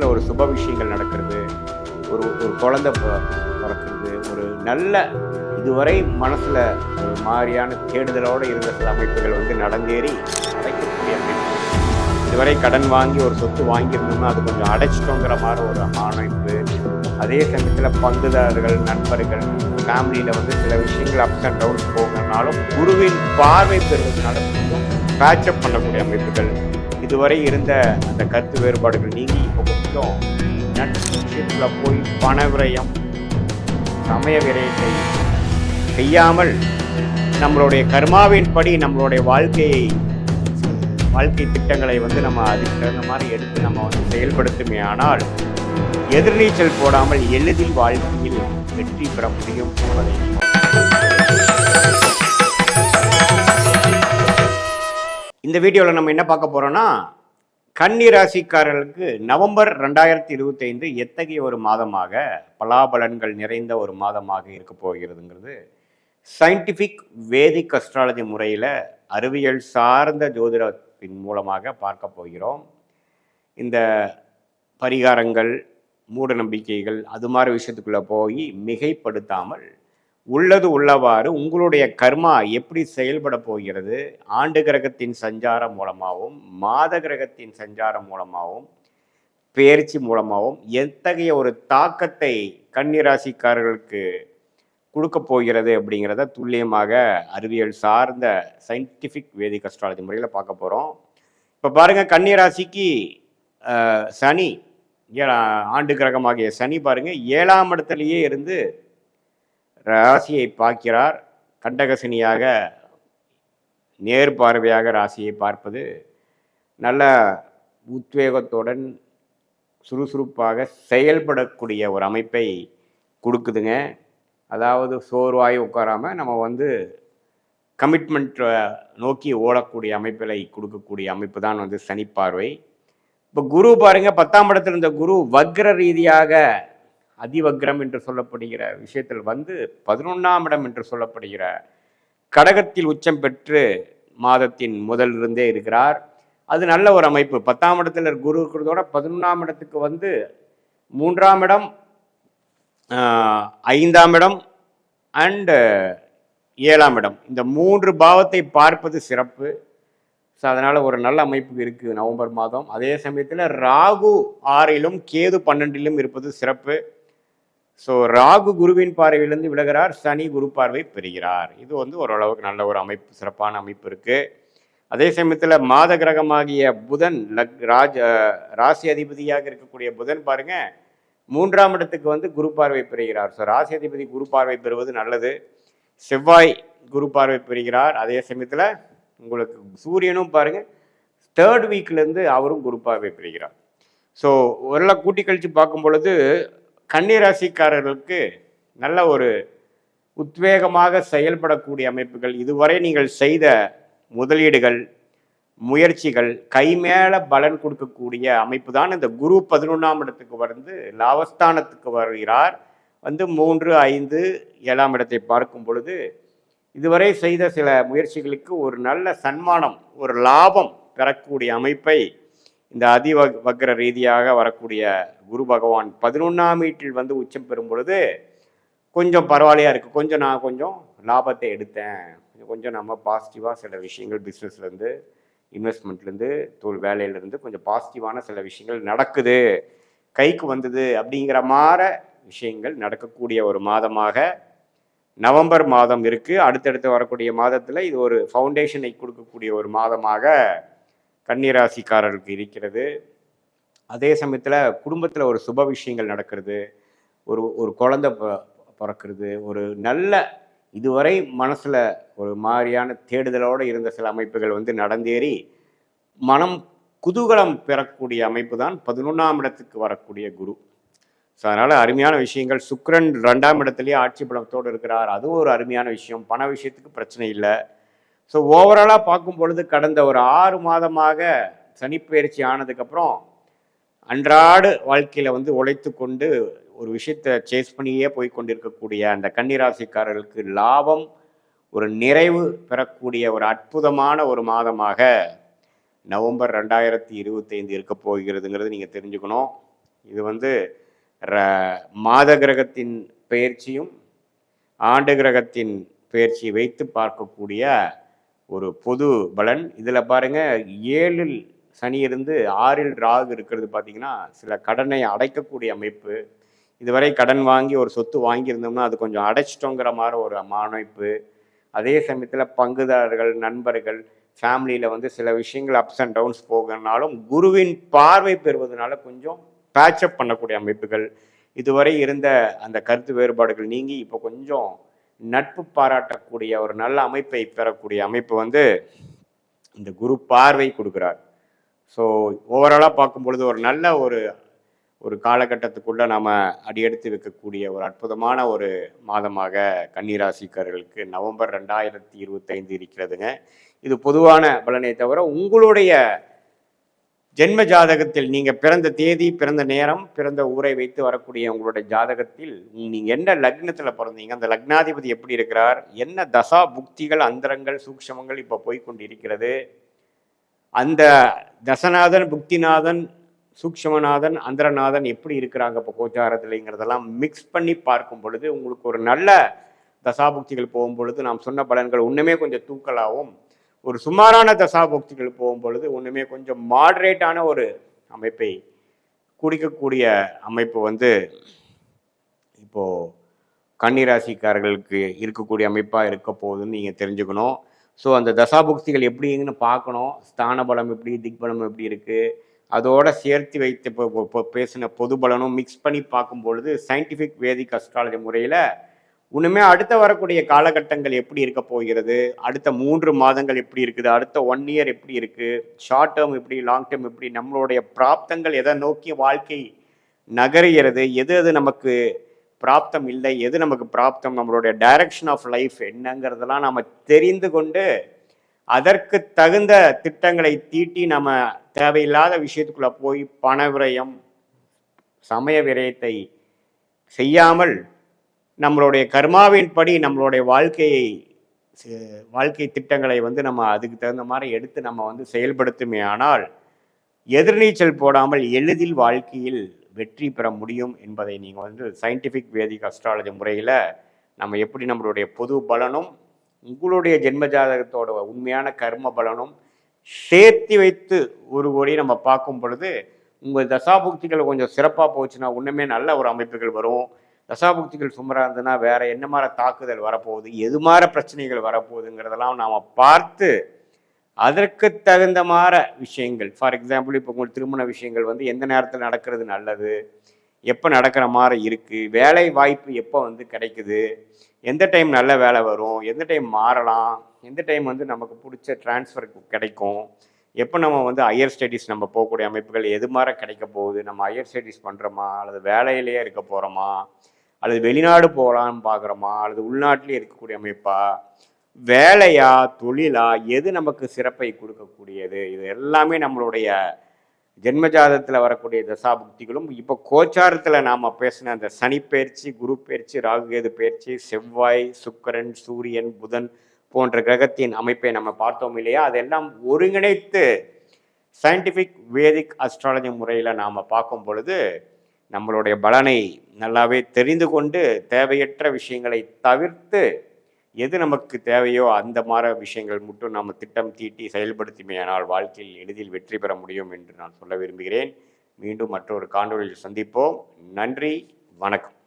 ஒரு சுப விஷயங்கள் நடக்கிறது, ஒரு ஒரு குழந்தை பிறக்கிறது, ஒரு நல்ல இதுவரை மனசுல ஒரு மாதிரியான தேடுதலோடு இருந்த சில அமைப்புகள் வந்து நடந்தேறி அடைக்கக்கூடிய அமைப்பு. இதுவரை கடன் வாங்கி ஒரு சொத்து வாங்கியிருந்தோம்னா அது கொஞ்சம் அடைச்சிட்டோங்கிற மாதிரி ஒரு அமைப்பு. அதே சமயத்தில் பங்குதாரர்கள், நண்பர்கள், ஃபேமிலியில் வந்து சில விஷயங்கள் அப்ஸ் அண்ட் டவுன்ஸ் போகிறதுனாலும் குருவின் பார்வை பெறுவதனால கொஞ்சம் பேட்சப் பண்ணக்கூடிய அமைப்புகள். இதுவரை இருந்த அந்த கருத்து வேறுபாடுகள் நீங்கி இப்போ கொஞ்சம் நட்பு விஷயத்துல போய் பண விரயம், சமய விரயத்தை செய்யாமல் நம்மளுடைய கர்மாவின் படி நம்மளுடைய வாழ்க்கை திட்டங்களை வந்து நம்ம அதுக்கு தகுந்த மாதிரி எடுத்து நம்ம வந்து செயல்படுத்துமே ஆனால் எதிர்நீச்சல் போடாமல் எளிதில் வாழ்க்கையில் வெற்றி பெற முடியும் என்பதை இந்த வீடியோவில் நம்ம என்ன பார்க்க போறோம்னா, கன்னி ராசிக்காரர்களுக்கு நவம்பர் 2025 எத்தகைய ஒரு மாதமாக பலாபலன்கள் நிறைந்த ஒரு மாதமாக இருக்க போகிறதுங்கிறது சயின்டிஃபிக் வேதிக் அஸ்ட்ராலஜி முறையில் அறிவியல் சார்ந்த ஜோதிடத்தின் மூலமாக பார்க்க போகிறோம். இந்த பரிகாரங்கள், மூட நம்பிக்கைகள் அது மாதிரி விஷயத்துக்குள்ளே போய் மிகைப்படுத்தாமல் உள்ளது உள்ளவாறு உங்களுடைய கர்மா எப்படி செயல்பட போகிறது, ஆண்டு கிரகத்தின் சஞ்சாரம் மூலமாகவும் மாத கிரகத்தின் சஞ்சாரம் மூலமாகவும் பெயர்ச்சி மூலமாகவும் எத்தகைய ஒரு தாக்கத்தை கன்னிராசிக்காரர்களுக்கு கொடுக்க போகிறது அப்படிங்கிறத துல்லியமாக அறிவியல் சார்ந்த சயின்டிஃபிக் வேதிக் அஸ்ட்ராலஜி முறையில் பார்க்க போகிறோம். இப்போ பாருங்கள், கன்னிராசிக்கு சனி, ஆண்டு கிரகமாகிய சனி பாருங்கள் 7ஆம் இடத்துலையே இருந்து ராசியை பார்க்கிறார். கண்டகசனியாக நேர் பார்வையாக ராசியை பார்ப்பது நல்ல உத்வேகத்துடன் சுறுசுறுப்பாக செயல்படக்கூடிய ஒரு அமைப்பை கொடுக்குதுங்க. அதாவது சோர்வாய் உட்காராமல் நம்ம வந்து கமிட்மெண்ட்டை நோக்கி ஓடக்கூடிய அமைப்பிலை கொடுக்கக்கூடிய அமைப்பு தான் வந்து சனி பார்வை. இப்போ குரு பாருங்க, 10ஆம் இடத்துல இருந்த குரு வக்ர ரீதியாக அதிவக்ரம் என்று சொல்லப்படுகிற விஷயத்தில் வந்து 11ஆம் இடம் என்று சொல்லப்படுகிற கடகத்தில் உச்சம் பெற்று மாதத்தின் முதலிருந்தே இருக்கிறார். அது நல்ல ஒரு அமைப்பு. 10ஆம் இடத்துல குரு இருக்கிறதோட 11ஆம் இடத்துக்கு வந்து 3ஆம் இடம், 5ஆம் இடம் அண்ட் 7ஆம் இடம், இந்த 3 பாவத்தை பார்ப்பது சிறப்பு. ஸோ அதனால் ஒரு நல்ல அமைப்பு இருக்குது நவம்பர் மாதம். அதே சமயத்தில் ராகு 6லும் கேது 12லும் இருப்பது சிறப்பு. ஸோ ராகு குருவின் பார்வையிலிருந்து விலகிறார், சனி குரு பார்வை பெறுகிறார். இது வந்து ஓரளவுக்கு நல்ல ஒரு அமைப்பு, சிறப்பான அமைப்பு இருக்குது. அதே சமயத்தில் மாத கிரகமாகிய புதன் ராசி அதிபதியாக இருக்கக்கூடிய புதன் பாருங்க 3ஆம் இடத்துக்கு வந்து குரு பார்வை பெறுகிறார். ஸோ ராசி அதிபதி குரு பார்வை பெறுவது நல்லது. செவ்வாய் குரு பார்வை பெறுகிறார். அதே சமயத்தில் உங்களுக்கு சூரியனும் பாருங்க 3rd வீக்லேருந்து அவரும் குரு பார்வை பெறுகிறார். ஸோ ஓரளவு கூட்டி கழித்து பார்க்கும் பொழுது கன்னிராசிக்காரர்களுக்கு நல்ல ஒரு உத்வேகமாக செயல்படக்கூடிய அமைப்புகள், இதுவரை நீங்கள் செய்த முதலீடுகள், முயற்சிகள் கைமேல பலன் கொடுக்கக்கூடிய அமைப்பு தான். இந்த குரு 11ஆம் இடத்துக்கு வந்து லாபஸ்தானத்துக்கு வருகிறார். வந்து 3, 5, 7ஆம் இடத்தை பார்க்கும் பொழுது இதுவரை செய்த சில முயற்சிகளுக்கு ஒரு நல்ல சன்மானம், ஒரு லாபம் பெறக்கூடிய அமைப்பை இந்த அதிவக்ர ரீதியாக வரக்கூடிய குரு பகவான் 11ஆம் வீட்டில் வந்து உச்சம் பெறும் பொழுது கொஞ்சம் பரவாயில்லையா இருக்குது. நான் கொஞ்சம் லாபத்தை எடுத்தேன், கொஞ்சம் நம்ம பாசிட்டிவாக சில விஷயங்கள் பிஸ்னஸ்லேருந்து, இன்வெஸ்ட்மெண்ட்லேருந்து, வேலையிலேருந்து கொஞ்சம் பாசிட்டிவான சில விஷயங்கள் நடக்குது, கைக்கு வந்தது அப்படிங்கிற மாதிரி விஷயங்கள் நடக்கக்கூடிய ஒரு மாதமாக நவம்பர் மாதம் இருக்குது. அடுத்தடுத்து வரக்கூடிய மாதத்தில் இது ஒரு ஃபவுண்டேஷனை கொடுக்கக்கூடிய ஒரு மாதமாக கன்னிராசிக்காரர்களுக்கு இருக்கிறது. அதே சமயத்தில் குடும்பத்தில் ஒரு சுப விஷயங்கள் நடக்கிறது, ஒரு குழந்தை பிறக்கிறது, ஒரு நல்ல இதுவரை மனசில் ஒரு மாதிரியான தேடுதலோடு இருந்த சில அமைப்புகள் வந்து நடந்தேறி மனம் குதூகலம் பெறக்கூடிய அமைப்பு தான் 11ஆம் இடத்துக்கு வரக்கூடிய குரு. ஸோ அதனால் அருமையான விஷயங்கள். சுக்கிரன் 2ஆம் இடத்துலேயே ஆட்சி பலத்தோடு இருக்கிறார், அதுவும் ஒரு அருமையான விஷயம். பண விஷயத்துக்கு பிரச்சனை இல்லை. ஸோ ஓவராலாக பார்க்கும் பொழுது கடந்த ஒரு 6 மாதமாக சனிப்பெயர்ச்சி ஆனதுக்கப்புறம் அன்றாட வாழ்க்கையில் வந்து உழைத்து கொண்டு ஒரு விஷயத்தை சேஸ் பண்ணியே போய் கொண்டிருக்கக்கூடிய அந்த கன்னிராசிக்காரர்களுக்கு லாபம், ஒரு நிறைவு பெறக்கூடிய ஒரு அற்புதமான ஒரு மாதமாக நவம்பர் 2025 இருக்க போகிறதுங்கிறது நீங்கள் தெரிஞ்சுக்கணும். இது வந்து மாத கிரகத்தின் பெயர்ச்சியும் ஆண்டு கிரகத்தின் பெயர்ச்சி வைத்து பார்க்கக்கூடிய ஒரு பொது பலன். இதில் பாருங்க, 7ல் சனி இருந்து 6ல் ராகு இருக்கிறது பார்த்தீங்கன்னா சில கடனை அடைக்கக்கூடிய அமைப்பு. இதுவரை கடன் வாங்கி ஒரு சொத்து வாங்கியிருந்தோம்னா அது கொஞ்சம் அடைச்சிட்டோங்கிற மாதிரி ஒரு அமைப்பு. அதே சமயத்தில் பங்குதாரர்கள், நண்பர்கள், ஃபேமிலியில் வந்து சில விஷயங்கள் அப்ஸ் அண்ட் டவுன்ஸ் போகனாலும் குருவின் பார்வை பெறுவதனால கொஞ்சம் பேட்சப் பண்ணக்கூடிய அமைப்புகள். இதுவரை இருந்த அந்த கருத்து வேறுபாடுகள் நீங்கி இப்போ கொஞ்சம் நட்பு பாராட்டக்கூடிய ஒரு நல்ல அமைப்பை பெறக்கூடிய அமைப்பு வந்து இந்த குரு பார்வை கொடுக்குறார். ஸோ ஓவராலாக பார்க்கும் பொழுது ஒரு நல்ல ஒரு காலகட்டத்துக்குள்ளே நாம் அடியெடுத்து வைக்கக்கூடிய ஒரு அற்புதமான ஒரு மாதமாக கன்னிராசிக்காரர்களுக்கு நவம்பர் 2025 இருக்கிறதுங்க. இது பொதுவான பலனை தவிர உங்களுடைய ஜென்ம ஜாதகத்தில் நீங்கள் பிறந்த தேதி, பிறந்த நேரம், பிறந்த ஊரை வைத்து வரக்கூடிய உங்களுடைய ஜாதகத்தில் நீங்கள் என்ன லக்னத்தில் பிறந்தீங்க, அந்த லக்னாதிபதி எப்படி இருக்கிறார், என்ன தசா புக்திகள், அந்தரங்கள், சூக்ஷமங்கள் இப்போ போய்கொண்டு இருக்கிறது, அந்த தசநாதன், புக்திநாதன், சூக்ஷமநாதன், அந்தரநாதன் எப்படி இருக்கிறாங்க இப்போ கோச்சாரத்தில்ங்கிறதெல்லாம் மிக்ஸ் பண்ணி பார்க்கும் பொழுது உங்களுக்கு ஒரு நல்ல தசாபுக்திகள் போகும் பொழுது நாம் சொன்ன பலன்கள் ஒன்றுமே கொஞ்சம் தூக்கலாகவும், ஒரு சுமாரான தசாபுக்திகள் போகும் பொழுது ஒன்றுமே கொஞ்சம் மாடரேட்டான ஒரு அமைப்பை குடிக்கக்கூடிய அமைப்பு வந்து இப்போது கன்னிராசிக்காரர்களுக்கு இருக்கக்கூடிய அமைப்பாக இருக்க போகுதுன்னு நீங்கள் தெரிஞ்சுக்கணும். ஸோ அந்த தசாபுக்திகள் எப்படின்னு பார்க்கணும். ஸ்தான பலம் எப்படி, திக்பலம் எப்படி இருக்குது, அதோட சேர்த்து வைத்து இப்போ பேசின பொது பலனும் மிக்ஸ் பண்ணி பார்க்கும் பொழுது சயின்டிஃபிக் வேதிக் அஸ்ட்ராலஜி முறையில் இன்னுமே அடுத்த வரக்கூடிய காலகட்டங்கள் எப்படி இருக்க போகிறது, அடுத்த 3 மாதங்கள் எப்படி இருக்குது, அடுத்த 1 இயர் எப்படி இருக்குது, ஷார்ட் டேர்ம் எப்படி, லாங் டேர்ம் எப்படி, நம்மளுடைய பிராப்தங்கள் எதை நோக்கி வாழ்க்கை நகருகிறது, எது நமக்கு பிராப்தம் இல்லை, எது நமக்கு பிராப்தம், நம்மளுடைய டைரக்ஷன் ஆஃப் லைஃப் என்னங்கிறதெல்லாம் நம்ம தெரிந்து கொண்டு அதற்கு தகுந்த திட்டங்களை தீட்டி நம்ம தேவையில்லாத விஷயத்துக்குள்ளே போய் பண விரயம், சமய விரயத்தை செய்யாமல் நம்மளுடைய கர்மாவின் படி நம்மளுடைய வாழ்க்கை திட்டங்களை வந்து நம்ம அதுக்கு தகுந்த மாதிரி எடுத்து நம்ம வந்து செயல்படுத்துமே ஆனால் எதிர்நீச்சல் போடாமல் எளிதில் வாழ்க்கையில் வெற்றி பெற முடியும் என்பதை நீங்கள் வந்து சயின்டிஃபிக் வேதிக் அஸ்ட்ராலஜி முறையில் நம்ம எப்படி நம்மளுடைய பொது பலனும் உங்களுடைய ஜென்ம ஜாதகத்தோட உண்மையான கர்ம பலனும் சேர்த்து வைத்து ஒரு கோடி நம்ம பார்க்கும் பொழுது உங்கள் தசாபுக்திகள் கொஞ்சம் சிறப்பாக போச்சுன்னா இன்னுமே நல்ல ஒரு அமைப்புகள் வரும். தசாபுக்திகள் சுமராக இருந்ததுன்னா வேற என்ன மாதிரி தாக்குதல் வரப்போகுது, எது மாதிரி பிரச்சனைகள் வரப்போகுதுங்கிறதெல்லாம் நாம் பார்த்து அதற்கு தகுந்த மாதிரி விஷயங்கள், ஃபார் எக்ஸாம்பிள் இப்போ உங்களுக்கு திருமண விஷயங்கள் வந்து எந்த நேரத்தில் நடக்கிறது நல்லது, எப்போ நடக்கிற மாதிரி இருக்குது, வேலை வாய்ப்பு எப்போ வந்து கிடைக்குது, எந்த டைம் நல்ல வேலை வரும், எந்த டைம் மாறலாம், எந்த டைம் வந்து நமக்கு பிடிச்ச டிரான்ஸ்ஃபர் கிடைக்கும், எப்போ நம்ம வந்து ஹையர் ஸ்டடீஸ் நம்ம போகக்கூடிய அமைப்புகள் எது மாதிரி கிடைக்க போகுது, நம்ம ஹையர் ஸ்டடீஸ் பண்ணுறோமா அல்லது வேலையிலேயே இருக்க போகிறோமா அல்லது வெளிநாடு போகலான்னு பார்க்குறோமா அல்லது உள்நாட்டிலே இருக்கக்கூடிய அமைப்பா, வேலையா, தொழிலா, எது நமக்கு சிறப்பை கொடுக்கக்கூடியது, இது எல்லாமே நம்மளுடைய ஜென்மஜாதத்தில் வரக்கூடிய தசாபுக்திகளும் இப்போ கோச்சாரத்தில் நாம் பேசின அந்த சனி பயிற்சி, குரு பயிற்சி, ராகுகேது பயிற்சி, செவ்வாய், சுக்கிரன், சூரியன், புதன் போன்ற கிரகத்தின் அமைப்பை நம்ம பார்த்தோம் இல்லையா, அதெல்லாம் ஒருங்கிணைத்து சயின்டிஃபிக் வேதிக் அஸ்ட்ராலஜி முறையில் நாம் பார்க்கும் பொழுது நம்மளுடைய பலனை நல்லாவே தெரிந்து கொண்டு தேவையற்ற விஷயங்களை தவிர்த்து எது நமக்கு தேவையோ அந்த மாதிரி விஷயங்கள் மட்டும் நாம் திட்டம் தீட்டி செயல்படுத்திமையானால் வாழ்க்கையில் எளிதில் வெற்றி பெற முடியும் என்று நான் சொல்ல விரும்புகிறேன். மீண்டும் மற்றொரு காணொளியில் சந்திப்போம். நன்றி, வணக்கம்.